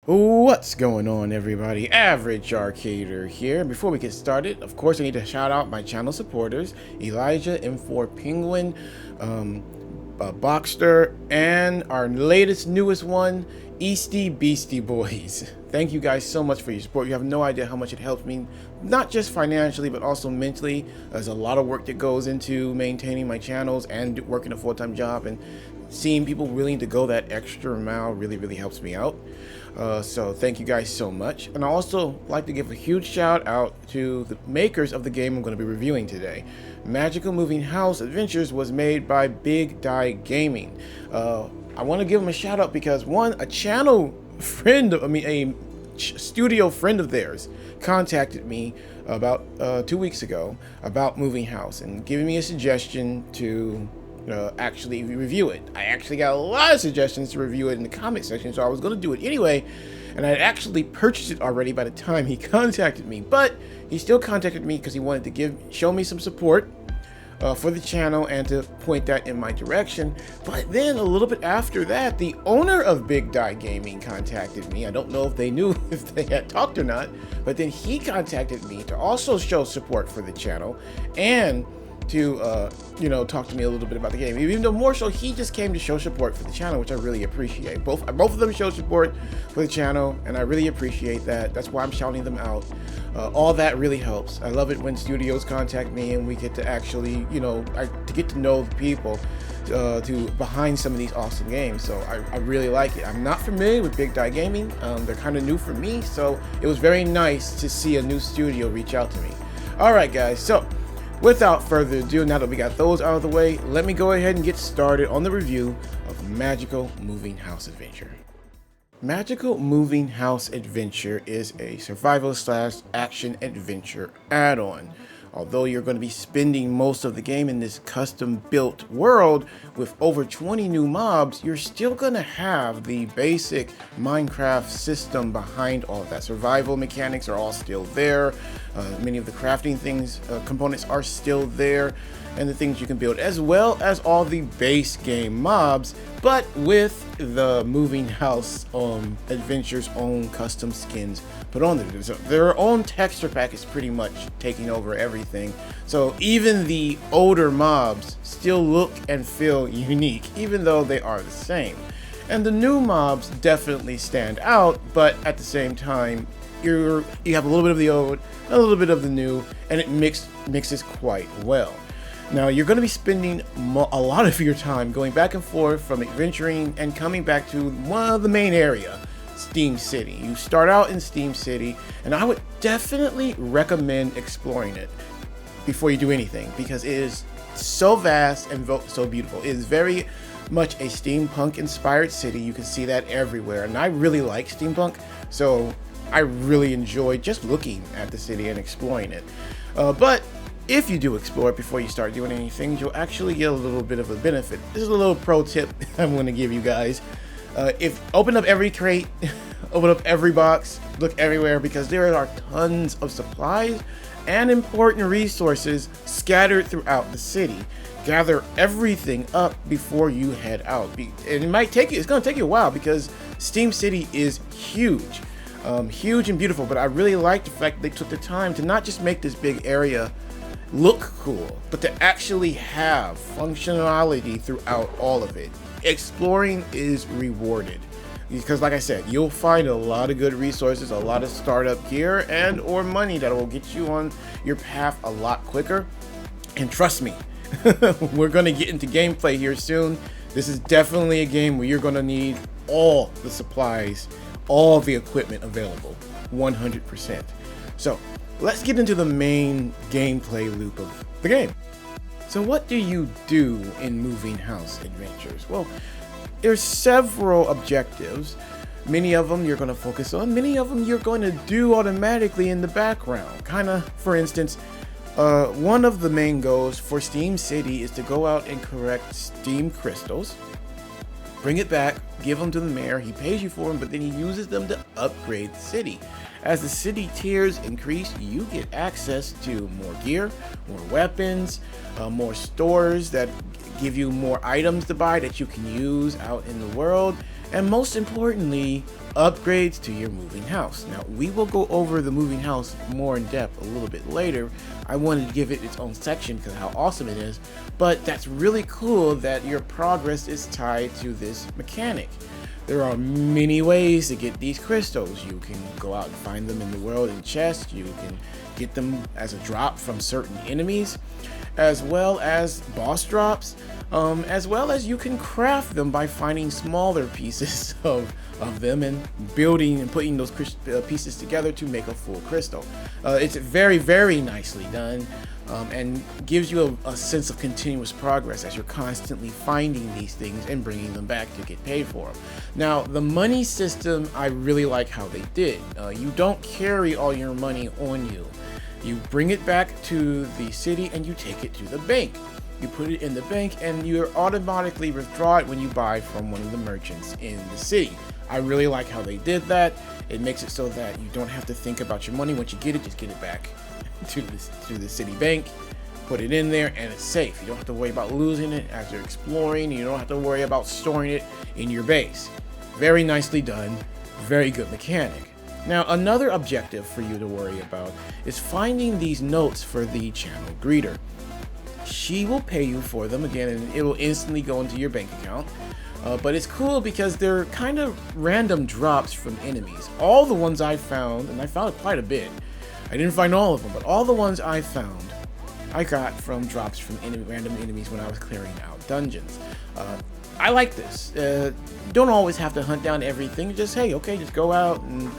What's going on, everybody? Average Arcader here. Before we get started, of course, I need to shout out my channel supporters: Elijah, M4 Penguin, Boxster, and our newest one, Easty Beastie Boys. Thank you guys so much for your support. You have no idea how much it helps me, not just financially, but also mentally. There's a lot of work that goes into maintaining my channels and working a full-time job, and seeing people willing to go that extra mile really helps me out. So thank you guys so much. And I also like to give a huge shout out to the makers of the game I'm going to be reviewing today. Magical Moving House Adventures was made by Big Die Gaming. I want to give them a shout out because a channel friend, a studio friend of theirs contacted me about 2 weeks ago about Moving House and giving me a suggestion to actually review it. I actually got a lot of suggestions to review it in the comment section, so I was going to do it anyway, and I had actually purchased it already by the time he contacted me, but he still contacted me because he wanted to show me some support for the channel and to point that in my direction. But then a little bit after that, the owner of Big Die Gaming contacted me. I don't know if they knew if they had talked or not, but then he contacted me to also show support for the channel and to talk to me a little bit about the game. Even though more so he just came to show support for the channel, which I really appreciate. Both of them showed support for the channel, and I really appreciate that. That's why I'm shouting them out. All that really helps. I love it when studios contact me and we get to actually to get to know the people behind some of these awesome games. So I really like it. I'm not familiar with Big Die Gaming. They're kind of new for me, so it was very nice to see a new studio reach out to me. Alright guys, so without further ado, now that we got those out of the way, let me go ahead and get started on the review of Magical Moving House Adventure. Magical Moving House Adventure is a survival/action adventure add-on. Although you're going to be spending most of the game in this custom-built world with over 20 new mobs, you're still going to have the basic Minecraft system behind all of that. Survival mechanics are all still there. Many of the crafting components are still there, and the things you can build, as well as all the base game mobs, but with the Moving House Adventure's own custom skins put on there. So their own texture pack is pretty much taking over everything. So even the older mobs still look and feel unique, even though they are the same. And the new mobs definitely stand out, but at the same time, you have a little bit of the old, a little bit of the new, and it mixes quite well. Now, you're going to be spending a lot of your time going back and forth from adventuring and coming back to the main area, Steam City. You start out in Steam City, and I would definitely recommend exploring it before you do anything, because it is so vast and so beautiful. It is very much a steampunk inspired city. You can see that everywhere, and I really like steampunk, so I really enjoyed just looking at the city and exploring it. But if you do explore it before you start doing anything, you'll actually get a little bit of a benefit. This is a little pro tip I'm going to give you guys. Open up every crate, open up every box, look everywhere, because there are tons of supplies and important resources scattered throughout the city. Gather everything up before you head out. And it's going to take you a while, because Steam City is huge. Huge and beautiful, but I really like the fact they took the time to not just make this big area look cool, but to actually have functionality throughout all of it. Exploring is rewarded, because like I said, you'll find a lot of good resources, a lot of startup gear and or money that will get you on your path a lot quicker. And trust me, we're going to get into gameplay here soon. This is definitely a game where you're going to need all the supplies, all the equipment available, 100%. So let's get into the main gameplay loop of the game. So what do you do in Moving House Adventures? Well, there's several objectives. Many of them you're going to focus on, many of them you're going to do automatically in the background. For instance, one of the main goals for Steam City is to go out and collect Steam crystals, bring it back, give them to the mayor. He pays you for them, but then he uses them to upgrade the city. As the city tiers increase, you get access to more gear, more weapons, more stores that give you more items to buy that you can use out in the world, and most importantly, upgrades to your moving house. Now, we will go over the moving house more in depth a little bit later. I wanted to give it its own section because of how awesome it is, but that's really cool that your progress is tied to this mechanic. There are many ways to get these crystals. You can go out and find them in the world in chests. You can get them as a drop from certain enemies, as well as boss drops, as well as you can craft them by finding smaller pieces of them and building and putting those pieces together to make a full crystal. It's very, very nicely done. And gives you a sense of continuous progress as you're constantly finding these things and bringing them back to get paid for them. Now, the money system, I really like how they did. You don't carry all your money on you. You bring it back to the city and you take it to the bank. You put it in the bank and you automatically withdraw it when you buy from one of the merchants in the city. I really like how they did that. It makes it so that you don't have to think about your money. Once you get it, just get it back to the city bank, put it in there, and it's safe. You don't have to worry about losing it as you're exploring. You don't have to worry about storing it in your base. Very nicely done, very good mechanic. Now, another objective for you to worry about is finding these notes for the channel greeter. She will pay you for them again, and it will instantly go into your bank account. But it's cool because they're kind of random drops from enemies. All the ones I found, and I found quite a bit, I didn't find all of them, but all the ones I found, I got from drops from random enemies when I was clearing out dungeons. I like this. Don't always have to hunt down everything. Just, hey, okay, just go out and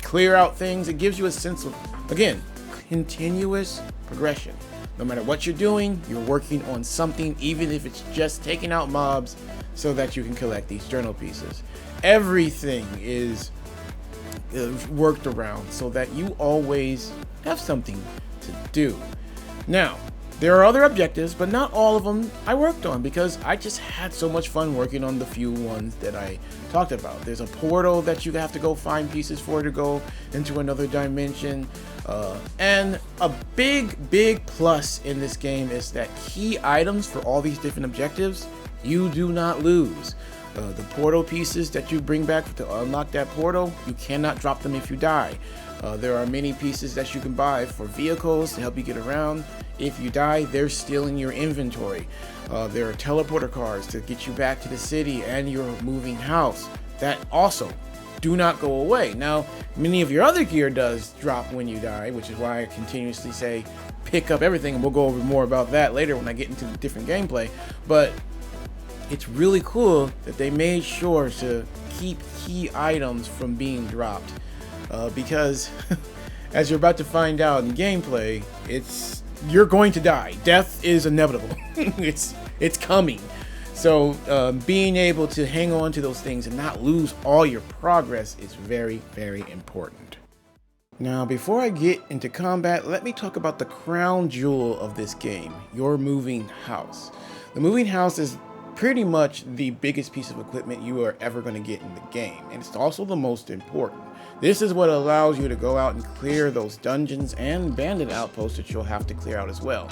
clear out things. It gives you a sense of, again, continuous progression. No matter what you're doing, you're working on something, even if it's just taking out mobs so that you can collect these journal pieces. Everything is worked around so that you always have something to do. Now, there are other objectives, but not all of them I worked on because I just had so much fun working on the few ones that I talked about. There's a portal that you have to go find pieces for to go into another dimension. And a big plus in this game is that key items for all these different objectives, you do not lose. The portal pieces that you bring back to unlock that portal, you cannot drop them if you die. There are many pieces that you can buy for vehicles to help you get around. If you die, they're still in your inventory. There are teleporter cars to get you back to the city and your moving house that also do not go away. Now, many of your other gear does drop when you die, which is why I continuously say pick up everything, and we'll go over more about that later when I get into the different gameplay. But it's really cool that they made sure to keep key items from being dropped, because as you're about to find out in gameplay, you're going to die. Death is inevitable. it's coming. So being able to hang on to those things and not lose all your progress is very, very important. Now, before I get into combat, let me talk about the crown jewel of this game, your moving house. The moving house is pretty much the biggest piece of equipment you are ever going to get in the game, and it's also the most important. This is what allows you to go out and clear those dungeons and bandit outposts that you'll have to clear out as well.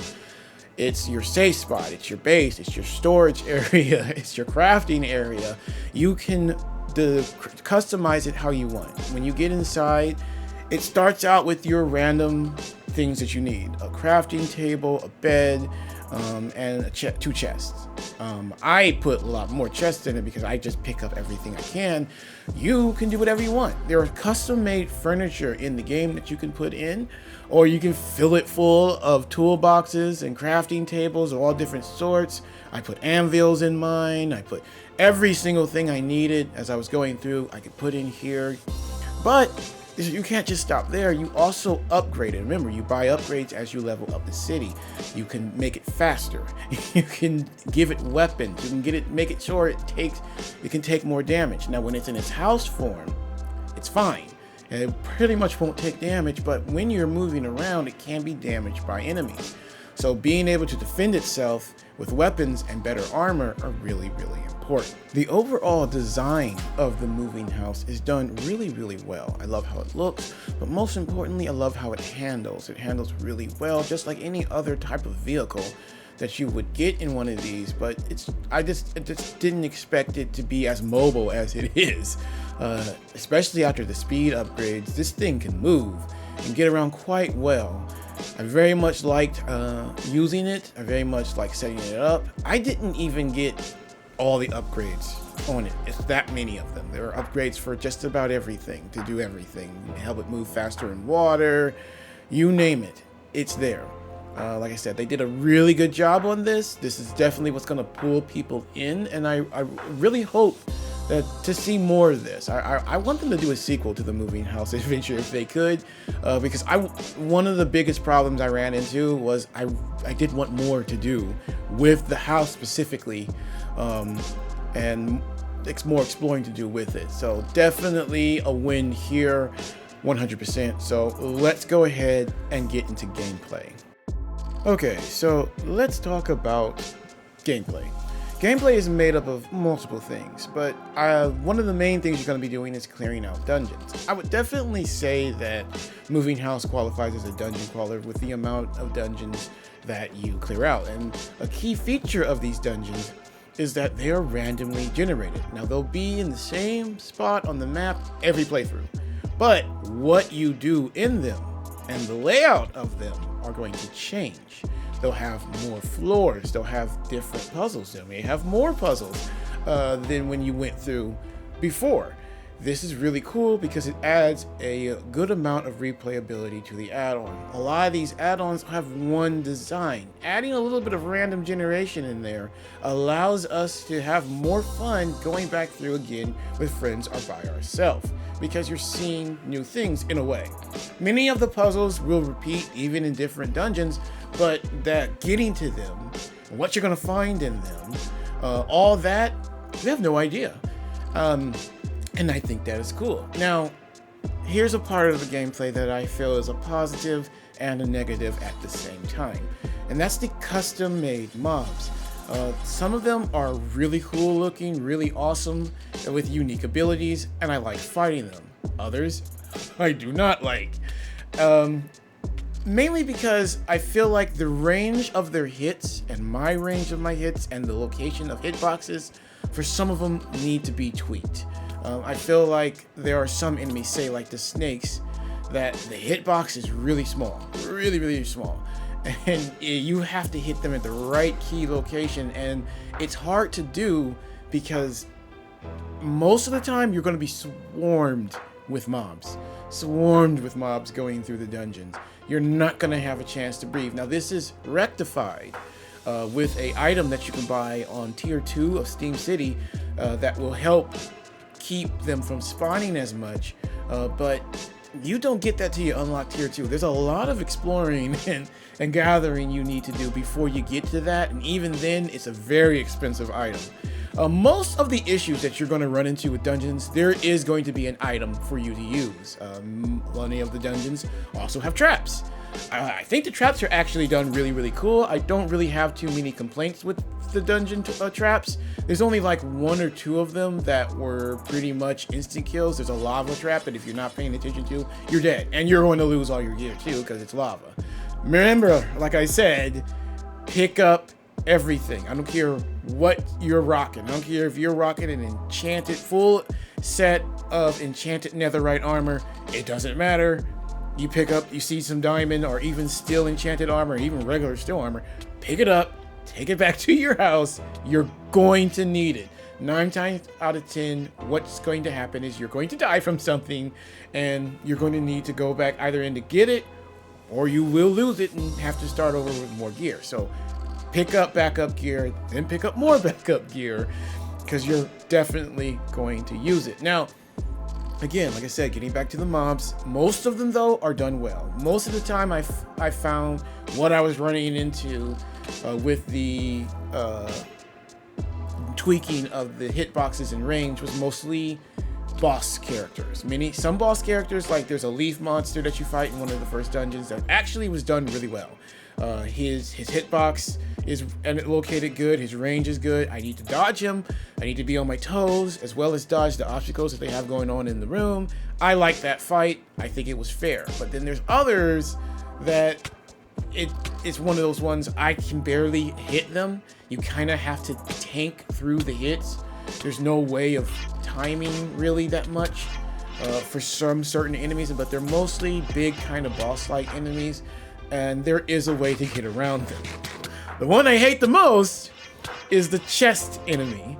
It's your safe spot, it's your base, it's your storage area, it's your crafting area. You can customize it how you want. When you get inside, it starts out with your random things that you need. A crafting table, a bed, and two chests. I put a lot more chests in it because I just pick up everything I can. You can do whatever you want. There are custom-made furniture in the game that you can put in, or you can fill it full of toolboxes and crafting tables of all different sorts. I put anvils in mine. I put every single thing I needed as I was going through. I could put in here, but you can't just stop there. You also upgrade it. Remember, you buy upgrades as you level up the city. You can make it faster. You can give it weapons. You can make it sure it can take more damage. Now, when it's in its house form, it's fine. And it pretty much won't take damage, but when you're moving around, it can be damaged by enemies. So being able to defend itself with weapons and better armor are really, really important. The overall design of the moving house is done really, really well. I love how it looks, but most importantly, I love how it handles. It handles really well, just like any other type of vehicle that you would get in one of these, but I just didn't expect it to be as mobile as it is. Especially after the speed upgrades, this thing can move and get around quite well. I very much liked using it. I very much like setting it up. I didn't even get all the upgrades on it. It's that many of them. There are upgrades for just about everything, to do everything. Help it move faster in water, you name it, it's there. Like I said, they did a really good job on this. This is definitely what's going to pull people in, and I really hope that to see more of this. I want them to do a sequel to the Moving House Adventure if they could, because one of the biggest problems I ran into was I did want more to do with the house specifically, and it's more exploring to do with it. So definitely a win here, 100%. So let's go ahead and get into gameplay. Okay, so let's talk about gameplay. Gameplay is made up of multiple things, but one of the main things you're going to be doing is clearing out dungeons. I would definitely say that Moving House qualifies as a dungeon crawler with the amount of dungeons that you clear out. And a key feature of these dungeons is that they are randomly generated. Now, they'll be in the same spot on the map every playthrough, but what you do in them and the layout of them are going to change. They'll have more floors, they'll have different puzzles, they may have more puzzles than when you went through before. This is really cool because it adds a good amount of replayability to the add-on. A lot of these add-ons have one design. Adding a little bit of random generation in there allows us to have more fun going back through again with friends or by ourselves, because you're seeing new things in a way. Many of the puzzles will repeat even in different dungeons, but that getting to them, what you're gonna find in them, all that, we have no idea. And I think that is cool. Now, here's a part of the gameplay that I feel is a positive and a negative at the same time, and that's the custom-made mobs. Some of them are really cool looking, really awesome, with unique abilities, and I like fighting them. Others, I do not like. Mainly because I feel like the range of their hits and my range of my hits and the location of hitboxes for some of them need to be tweaked. I feel like there are some enemies, say like the snakes, that the hitbox is really small, really small. And you have to hit them at the right key location, and it's hard to do because most of the time you're going to be swarmed with mobs going through the dungeons. You're not going to have a chance to breathe. Now, this is rectified with an item that you can buy on tier 2 of Steam City that will help keep them from spawning as much, but you don't get that till you unlock tier 2. There's a lot of exploring and gathering you need to do before you get to that, and even then it's a very expensive item. Most of the issues that you're going to run into with dungeons, there is going to be an item for you to use. Many of the dungeons also have traps. I think the traps are actually done really cool. I don't really have too many complaints with the dungeon traps. There's only like 1 or 2 of them that were pretty much instant kills. There's a lava trap that if you're not paying attention to, you're dead, and you're going to lose all your gear too because it's lava. Remember, like I said, pick up everything. I don't care what you're rocking. I don't care if you're rocking an enchanted full set of enchanted netherite armor. It doesn't matter. You pick up, you see some diamond or even steel enchanted armor, even regular steel armor, pick it up, take it back to your house. You're going to need it. 9 times out of 10, what's going to happen is you're going to die from something, and you're going to need to go back either in to get it, or you will lose it and have to start over with more gear. So pick up backup gear, then pick up more backup gear, because you're definitely going to use it. Now, again, like I said, getting back to the mobs, most of them though are done well. Most of the time I found what I was running into with the tweaking of the hitboxes and range was mostly boss characters. Some boss characters, like there's a leaf monster that you fight in one of the first dungeons that actually was done really well. His hitbox is located good, his range is good. I need to dodge him, I need to be on my toes, as well as dodge the obstacles that they have going on in the room. I like that fight, I think it was fair. But then there's others that it's one of those ones I can barely hit them. You kind of have to tank through the hits. There's no way of timing really that much for some certain enemies, but they're mostly big kind of boss-like enemies, and there is a way to get around them. The one I hate the most is the chest enemy.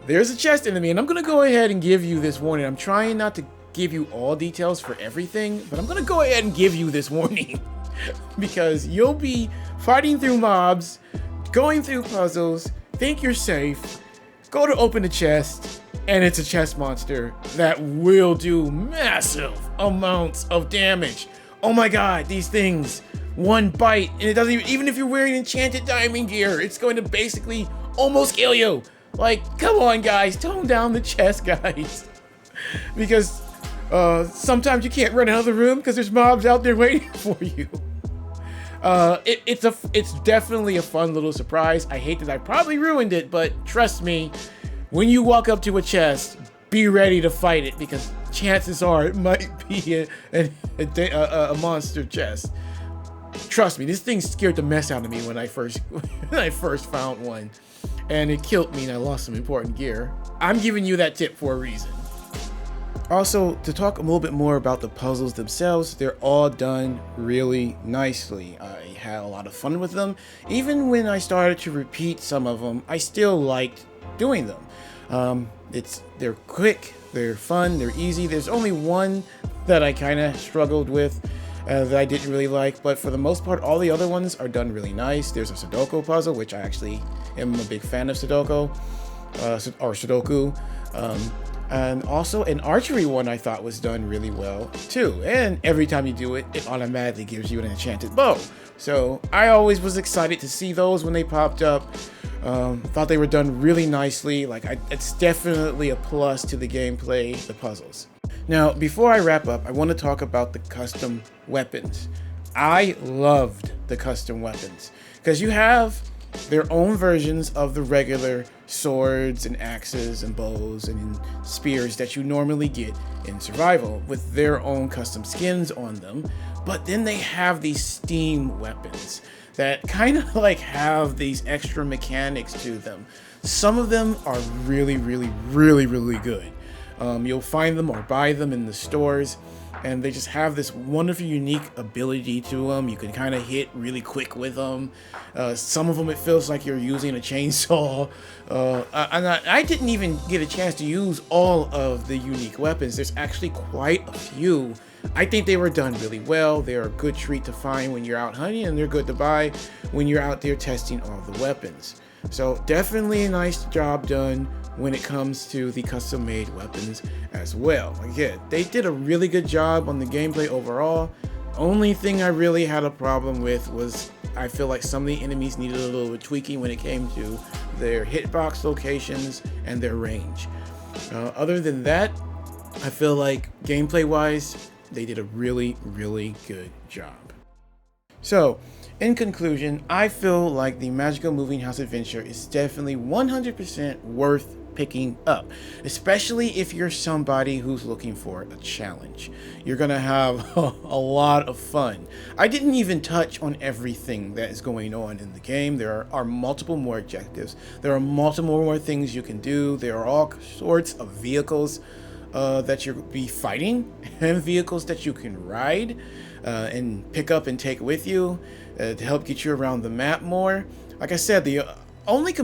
There's a chest enemy, and I'm gonna go ahead and give you this warning. I'm trying not to give you all details for everything, but I'm gonna go ahead and give you this warning because you'll be fighting through mobs, going through puzzles, think you're safe, go to open the chest, and it's a chest monster that will do massive amounts of damage. Oh my god, these things, one bite, and it doesn't even if you're wearing enchanted diamond gear, it's going to basically almost kill you. Like, come on guys, tone down the chest, guys. Because sometimes you can't run out of the room because there's mobs out there waiting for you. It's definitely a fun little surprise. I hate that I probably ruined it, but trust me, when you walk up to a chest, be ready to fight it because chances are it might be a monster chest. Trust me, this thing scared the mess out of me when I first found one, and it killed me and I lost some important gear. I'm giving you that tip for a reason. Also, to talk a little bit more about the puzzles themselves, they're all done really nicely. I had a lot of fun with them. Even when I started to repeat some of them, I still liked doing them. They're quick, they're fun, they're easy. There's only one that I kind of struggled with that I didn't really like, but for the most part, all the other ones are done really nice. There's a Sudoku puzzle, which I actually am a big fan of Sudoku. And also an archery one I thought was done really well too. And every time you do it, it automatically gives you an enchanted bow. So I always was excited to see those when they popped up. Thought they were done really nicely. It's definitely a plus to the gameplay, the puzzles. Now, before I wrap up, I want to talk about the custom weapons. I loved the custom weapons because you have their own versions of the regular swords and axes and bows and spears that you normally get in survival with their own custom skins on them. But then they have these steam weapons that kind of like have these extra mechanics to them. Some of them are really good. You'll find them or buy them in the stores, and they just have this wonderful unique ability to them. You can kind of hit really quick with them. Some of them it feels like you're using a chainsaw. I didn't even get a chance to use all of the unique weapons. There's actually quite a few. I think they were done really well. They're a good treat to find when you're out hunting, and they're good to buy when you're out there testing all the weapons. So definitely a nice job done when it comes to the custom made weapons as well. Again, they did a really good job on the gameplay overall. Only thing I really had a problem with was I feel like some of the enemies needed a little bit tweaking when it came to their hitbox locations and their range. Other than that, I feel like gameplay wise, they did a really good job. So, in conclusion, I feel like the Magical Moving House Adventure is definitely 100% worth picking up, especially if you're somebody who's looking for a challenge. You're gonna have a lot of fun. I didn't even touch on everything that is going on in the game. There are multiple more objectives. There are multiple more things you can do. There are all sorts of vehicles that you'll be fighting and vehicles that you can ride and pick up and take with you to help get you around the map more. Like I said, the only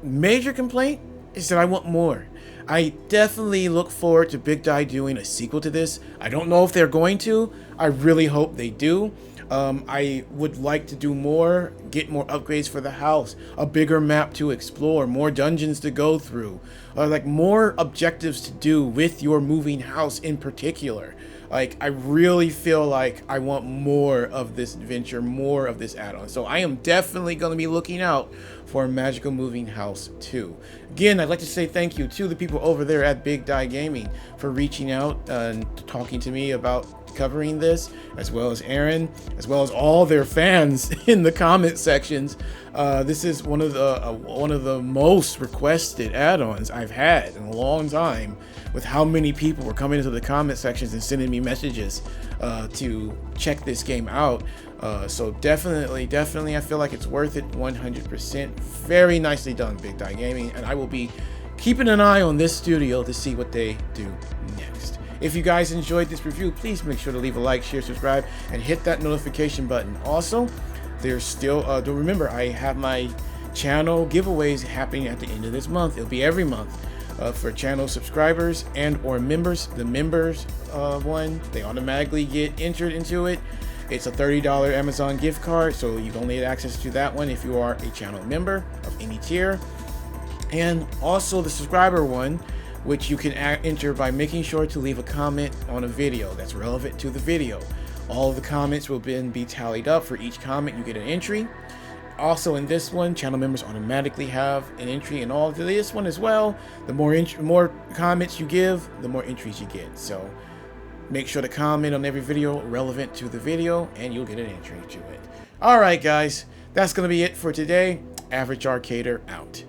major complaint, is that I want more. I definitely look forward to Big Die doing a sequel to this. I don't know if they're going to. I really hope they do. I would like to do more, get more upgrades for the house, a bigger map to explore, more dungeons to go through, like more objectives to do with your moving house in particular. Like, I really feel like I want more of this adventure, more of this add-on. So I am definitely going to be looking out for Magical Moving House 2. Again, I'd like to say thank you to the people over there at Big Die Gaming for reaching out and talking to me about covering this, as well as Aaron, as well as all their fans in the comment sections. This is one of the most requested add-ons I've had in a long time, with how many people were coming into the comment sections and sending me messages to check this game out. So definitely, I feel like it's worth it 100%. Very nicely done, Big Die Gaming, and I will be keeping an eye on this studio to see what they do next. If you guys enjoyed this review, please make sure to leave a like, share, subscribe, and hit that notification button. Also, there's still, don't remember, I have my channel giveaways happening at the end of this month. It'll be every month for channel subscribers and or members. The members one, they automatically get entered into it. It's a $30 Amazon gift card, so you only have access to that one if you are a channel member of any tier. And also the subscriber one, which you can enter by making sure to leave a comment on a video that's relevant to the video. All of the comments will then be tallied up. For each comment, you get an entry. Also in this one, channel members automatically have an entry in all of this one as well. The more comments you give, the more entries you get. So make sure to comment on every video relevant to the video, and you'll get an entry to it. All right, guys, that's going to be it for today. Average Arcader out.